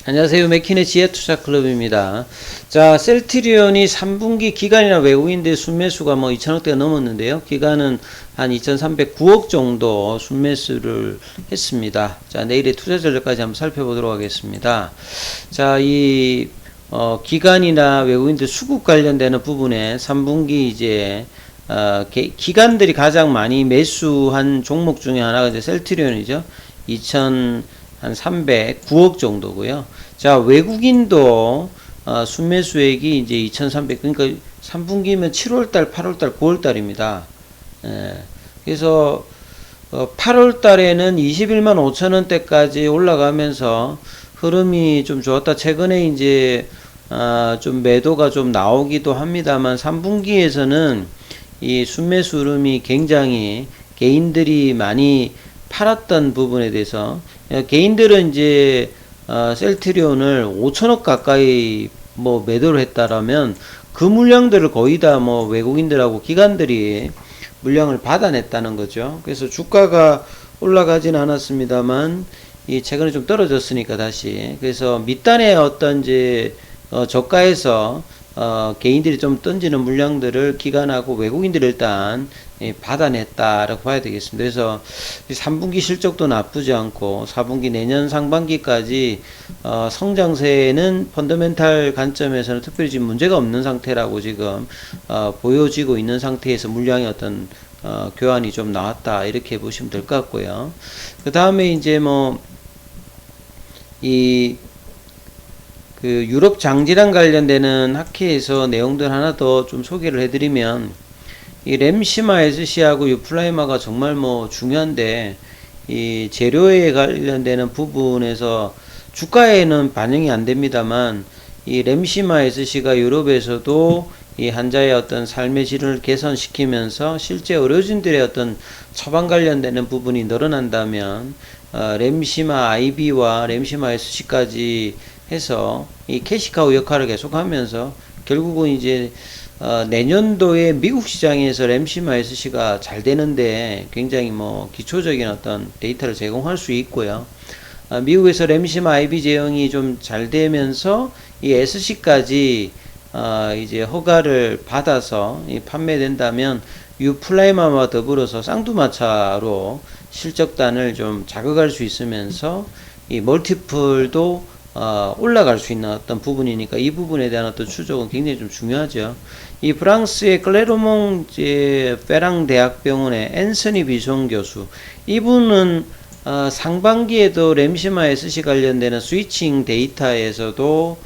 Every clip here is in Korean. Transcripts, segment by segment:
안녕하세요. 맥킨의 지혜투자클럽입니다. 자, 셀트리온이 3분기 기간이나 외국인들 순매수가 뭐 2천억대가 넘었는데요. 기간은 한 2,309억 정도 순매수를 했습니다. 자, 내일의 투자 전략까지 한번 살펴보도록 하겠습니다. 자, 기간이나 외국인들 수급 관련되는 부분에 3분기 이제 기관들이 가장 많이 매수한 종목 중에 하나가 이제 셀트리온이죠. 한 309억 정도고요. 자, 외국인도 순매수액이 이제 2,300, 그러니까 3분기면 7월달, 8월달, 9월달입니다. 그래서 8월달에는 21만 5천원대까지 올라가면서 흐름이 좀 좋았다. 최근에 이제 좀 매도가 좀 나오기도 합니다만 3분기에서는 이 순매수 흐름이 굉장히 개인들이 많이 팔았던 부분에 대해서 개인들은 이제 셀트리온을 5천억 가까이 뭐 매도를 했다라면 그 물량들을 거의 다 뭐 외국인들하고 기관들이 물량을 받아냈다는 거죠. 그래서 주가가 올라가진 않았습니다만 이 최근에 좀 떨어졌으니까 다시 그래서 밑단의 어떤 이제 저가에서 개인들이 좀 던지는 물량들을 기관하고 외국인들이 일단 받아냈다라고 봐야 되겠습니다. 그래서 3분기 실적도 나쁘지 않고 4분기 내년 상반기까지 성장세는 펀더멘탈 관점에서는 특별히 지금 문제가 없는 상태라고 지금 보여지고 있는 상태에서 물량의 어떤 교환이 좀 나왔다 이렇게 보시면 될 것 같고요. 그 다음에 이제 그 유럽 장질환 관련되는 학회에서 내용들 하나 더 좀 소개를 해드리면 이 램시마 SC하고 유플라이마가 정말 뭐 중요한데 이 재료에 관련되는 부분에서 주가에는 반영이 안 됩니다만 이 램시마 SC가 유럽에서도 이 환자의 어떤 삶의 질을 개선시키면서 실제 의료진들의 어떤 처방 관련되는 부분이 늘어난다면 램시마 IB와 램시마 SC까지 해서 이 캐시카우 역할을 계속하면서 결국은 이제 내년도에 미국 시장에서 램시마 SC가 잘 되는데 굉장히 뭐 기초적인 어떤 데이터를 제공할 수 있고요. 미국에서 램시마 IB 제형이 좀 잘 되면서 이 SC까지 이제 허가를 받아서 판매된다면 유플라이마와 더불어서 쌍두마차로 실적단을 좀 자극할 수 있으면서 이 멀티플도 올라갈 수 있는 어떤 부분이니까 이 부분에 대한 어떤 추적은 굉장히 좀 중요하죠. 이 프랑스의 클레르몽 페랑 대학병원의 앤서니 비송 교수, 이분은 상반기에도 램시마 SC 관련되는 스위칭 데이터에서도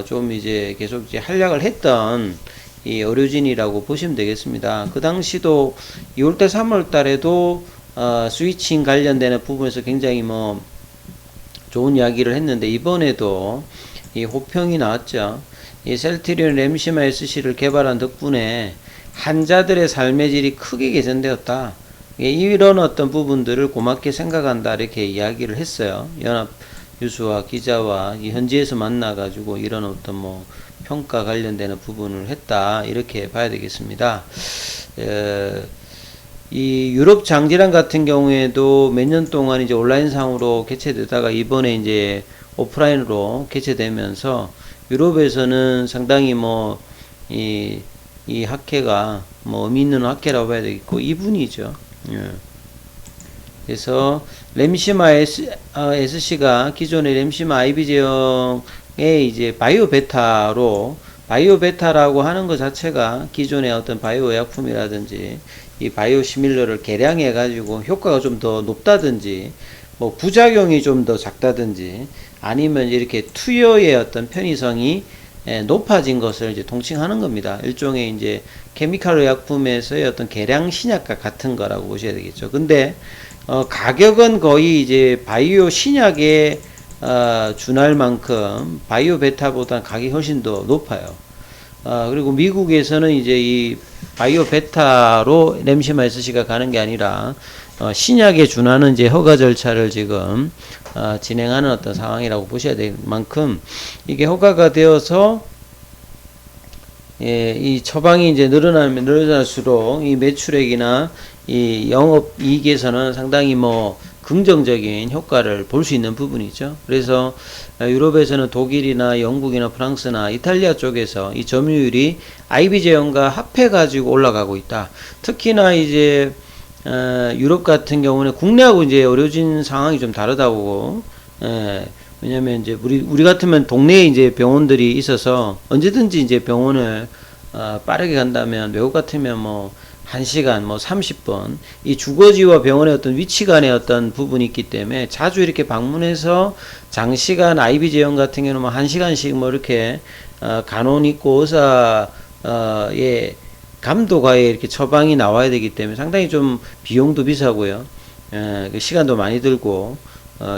좀 이제 계속 이제 활약을 했던 이 의료진이라고 보시면 되겠습니다. 그 당시도 2월달, 3월달에도 스위칭 관련되는 부분에서 굉장히 뭐 좋은 이야기를 했는데 이번에도 이 호평이 나왔죠. 이 셀트리온 램시마 SC를 개발한 덕분에 환자들의 삶의 질이 크게 개선되었다. 이런 어떤 부분들을 고맙게 생각한다 이렇게 이야기를 했어요. 연합 유수와 기자와 현지에서 만나가지고 이런 어떤 뭐 평가 관련되는 부분을 했다 이렇게 봐야 되겠습니다. 이 유럽 장질환 같은 경우에도 몇 년 동안 이제 온라인상으로 개최되다가 이번에 이제 오프라인으로 개최되면서 유럽에서는 상당히 뭐 이 학회가 뭐 의미 있는 학회라고 봐야 되겠고 이분이죠. 그래서 램시마 SC가 기존의 램시마 IB 제형의 이제 바이오 베타라고 하는 것 자체가 기존의 어떤 바이오 의약품이라든지 이 바이오 시밀러를 개량해 가지고 효과가 좀 더 높다든지 뭐 부작용이 좀 더 작다든지 아니면 이렇게 투여의 어떤 편의성이 높아진 것을 이제 통칭하는 겁니다. 일종의 이제 케미칼 의약품에서의 어떤 개량 신약과 같은 거라고 보셔야 되겠죠. 근데 가격은 거의 이제 바이오 신약에 준할 만큼 바이오 베타보다 가격이 훨씬 더 높아요. 그리고 미국에서는 이제 이 바이오 베타로 램시마 SC가 가는 게 아니라 신약에 준하는 이제 허가 절차를 지금 진행하는 어떤 상황이라고 보셔야 될 만큼 이게 허가가 되어서 이 처방이 이제 늘어날수록 이 매출액이나 이 영업 이익에서는 상당히 뭐 긍정적인 효과를 볼 수 있는 부분이죠. 그래서 유럽에서는 독일이나 영국이나 프랑스나 이탈리아 쪽에서 이 점유율이 IB 제형과 합해 가지고 올라가고 있다. 특히나 이제 유럽 같은 경우는 국내하고 이제 의료진 상황이 좀 다르다고. 왜냐면 이제 우리 같으면 동네에 이제 병원들이 있어서 언제든지 이제 병원을 빠르게 간다면, 외국 같으면 뭐 1시간, 뭐 30분, 이 주거지와 병원의 어떤 위치 간의 어떤 부분이 있기 때문에 자주 이렇게 방문해서 장시간 IB 제형 같은 경우는 뭐 1시간씩 뭐 이렇게 간호원 있고 의사의 감독하에 이렇게 처방이 나와야 되기 때문에 상당히 좀 비용도 비싸고요. 시간도 많이 들고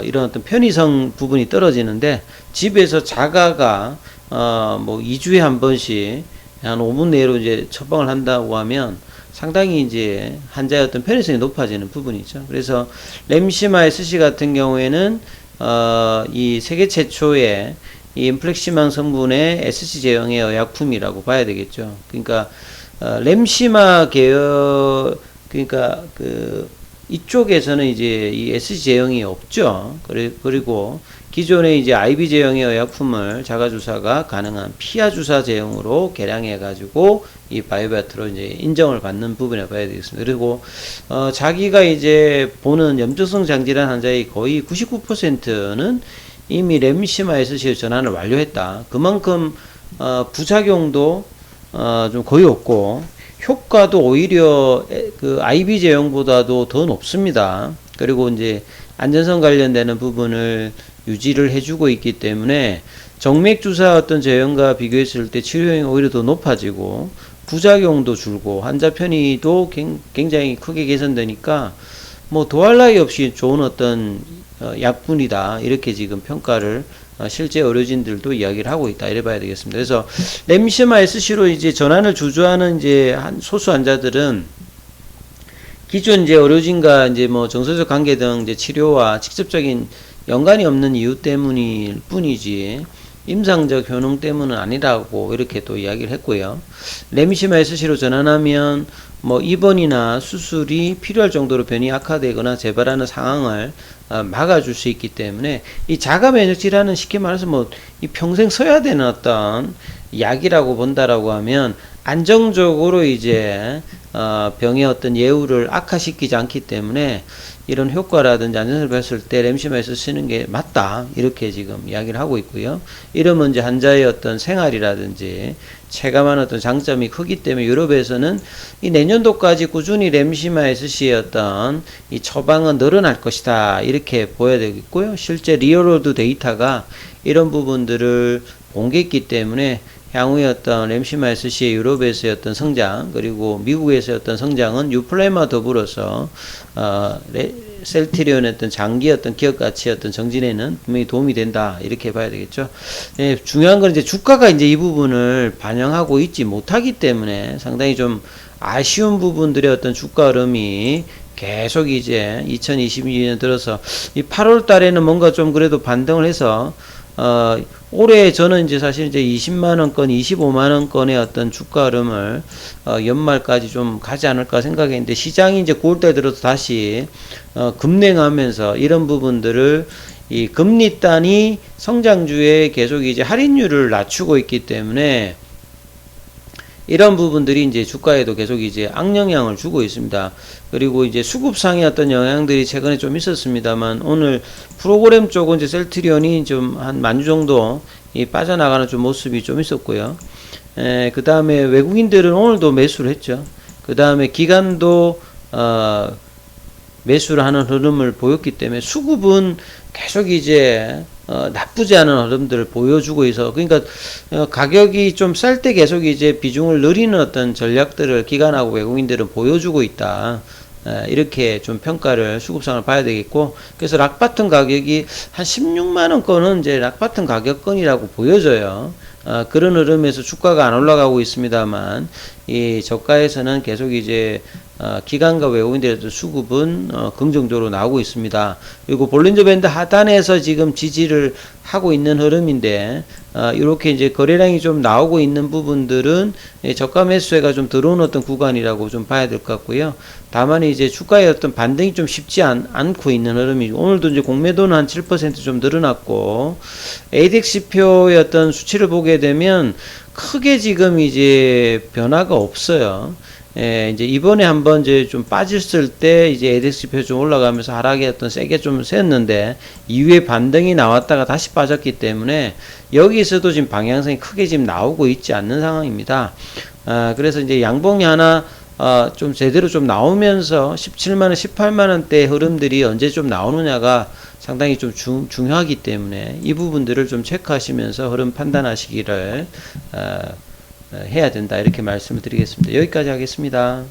이런 어떤 편의성 부분이 떨어지는데, 집에서 자가가 뭐 2주에 한 번씩 한 5분 내로 이제 처방을 한다고 하면 상당히 이제 환자의 어떤 편의성이 높아지는 부분이죠. 그래서 램시마 SC 같은 경우에는 이 세계 최초의 이 인플렉시망 성분의 SC 제형의 의약품이라고 봐야 되겠죠. 그러니까 램시마 계열, 그러니까 이쪽에서는 이제 이 SC 제형이 없죠. 그리고 기존의 이제 IB 제형의 의약품을 자가주사가 가능한 피하 주사 제형으로 개량해 가지고 이 바이오베트로 이제 인정을 받는 부분에 봐야 되겠습니다. 그리고 자기가 이제 보는 염증성 장질환 환자의 거의 99%는 이미 램시마 SC의 전환을 완료했다. 그만큼 부작용도 좀 거의 없고, 효과도 오히려 그 IB 제형보다도 더 높습니다. 그리고 이제 안전성 관련되는 부분을 유지를 해주고 있기 때문에 정맥 주사 어떤 제형과 비교했을 때 치료형이 오히려 더 높아지고 부작용도 줄고 환자 편의도 굉장히 크게 개선되니까 뭐 더할 나위 없이 좋은 어떤 약분이다, 이렇게 지금 평가를 실제 의료진들도 이야기를 하고 있다, 이래 봐야 되겠습니다. 그래서 램시마 SC로 이제 전환을 주저하는 이제 소수 환자들은 기존 이제 의료진과 이제 뭐 정서적 관계 등 이제 치료와 직접적인 연관이 없는 이유 때문일 뿐이지 임상적 효능 때문은 아니라고 이렇게 또 이야기를 했고요. 램시마 SC로 전환하면 뭐 입원이나 수술이 필요할 정도로 변이 악화되거나 재발하는 상황을 막아줄 수 있기 때문에 이 자가 면역 질환은 쉽게 말해서 뭐 이 평생 써야 되는 어떤 약이라고 본다라고 하면 안정적으로 이제 병의 어떤 예후를 악화시키지 않기 때문에 이런 효과라든지 안전성을 봤을 때 램시마에서 쓰는 게 맞다, 이렇게 지금 이야기를 하고 있고요. 이러면 이제 환자의 어떤 생활이라든지 체감한 어떤 장점이 크기 때문에 유럽에서는 이 내년도까지 꾸준히 램시마 SC의 어떤 이 처방은 늘어날 것이다, 이렇게 보여야 되겠고요. 실제 리얼로드 데이터가 이런 부분들을 공개했기 때문에 향후의 어떤 램시마 SC의 유럽에서의 어떤 성장, 그리고 미국에서의 어떤 성장은 유플라이마 더불어서 셀트리온의 어떤 장기 어떤 기업 가치 어떤 정진에는 분명히 도움이 된다, 이렇게 봐야 되겠죠. 중요한 건 이제 주가가 이제 이 부분을 반영하고 있지 못하기 때문에 상당히 좀 아쉬운 부분들의 어떤 주가 흐름이 계속 이제 2022년 들어서 이 8월 달에는 뭔가 좀 그래도 반등을 해서 올해 저는 이제 사실 이제 20만원권, 25만원권의 어떤 주가 흐름을 연말까지 좀 가지 않을까 생각했는데, 시장이 이제 9월달 들어서 다시 급냉하면서 이런 부분들을 이 금리단이 성장주에 계속 이제 할인율을 낮추고 있기 때문에 이런 부분들이 이제 주가에도 계속 이제 악영향을 주고 있습니다. 그리고 이제 수급상의 어떤 영향들이 최근에 좀 있었습니다만, 오늘 프로그램 쪽은 이제 셀트리온이 좀 한 10,000주 정도 이 빠져나가는 좀 모습이 좀 있었고요. 그 다음에 외국인들은 오늘도 매수를 했죠. 그 다음에 기관도 매수를 하는 흐름을 보였기 때문에 수급은 계속 이제 나쁘지 않은 흐름들을 보여주고 있어. 그러니까 가격이 좀 쌀 때 계속 이제 비중을 늘리는 어떤 전략들을 기관하고 외국인들은 보여주고 있다, 이렇게 좀 평가를 수급상을 봐야 되겠고, 그래서 락바튼 가격이 한 16만원권은 이제 락바튼 가격권이라고 보여져요. 그런 흐름에서 주가가 안 올라가고 있습니다만, 이 저가에서는 계속 이제 기관과 외국인들의 어떤 수급은 긍정적으로 나오고 있습니다. 그리고 볼린저 밴드 하단에서 지금 지지를 하고 있는 흐름인데 이렇게 이제 거래량이 좀 나오고 있는 부분들은 저가 매수세가 좀 들어오는 어떤 구간이라고 좀 봐야 될 것 같고요. 다만 이제 주가의 어떤 반등이 좀 쉽지 않고 있는 흐름이, 오늘도 이제 공매도는 한 7% 좀 늘어났고, ADX표의 어떤 수치를 보게 되면 크게 지금 이제 변화가 없어요. 예, 이제 이번에 한번 이제 좀 빠졌을 때 이제 ADX표 좀 올라가면서 하락이 어떤 세게 좀 셌는데 이후에 반등이 나왔다가 다시 빠졌기 때문에 여기서도 지금 방향성이 크게 지금 나오고 있지 않는 상황입니다. 그래서 이제 양봉이 하나 좀 제대로 좀 나오면서 17만원, 18만원대 흐름들이 언제 좀 나오느냐가 상당히 좀 중요하기 때문에 이 부분들을 좀 체크하시면서 흐름 판단하시기를 해야 된다, 이렇게 말씀을 드리겠습니다. 여기까지 하겠습니다.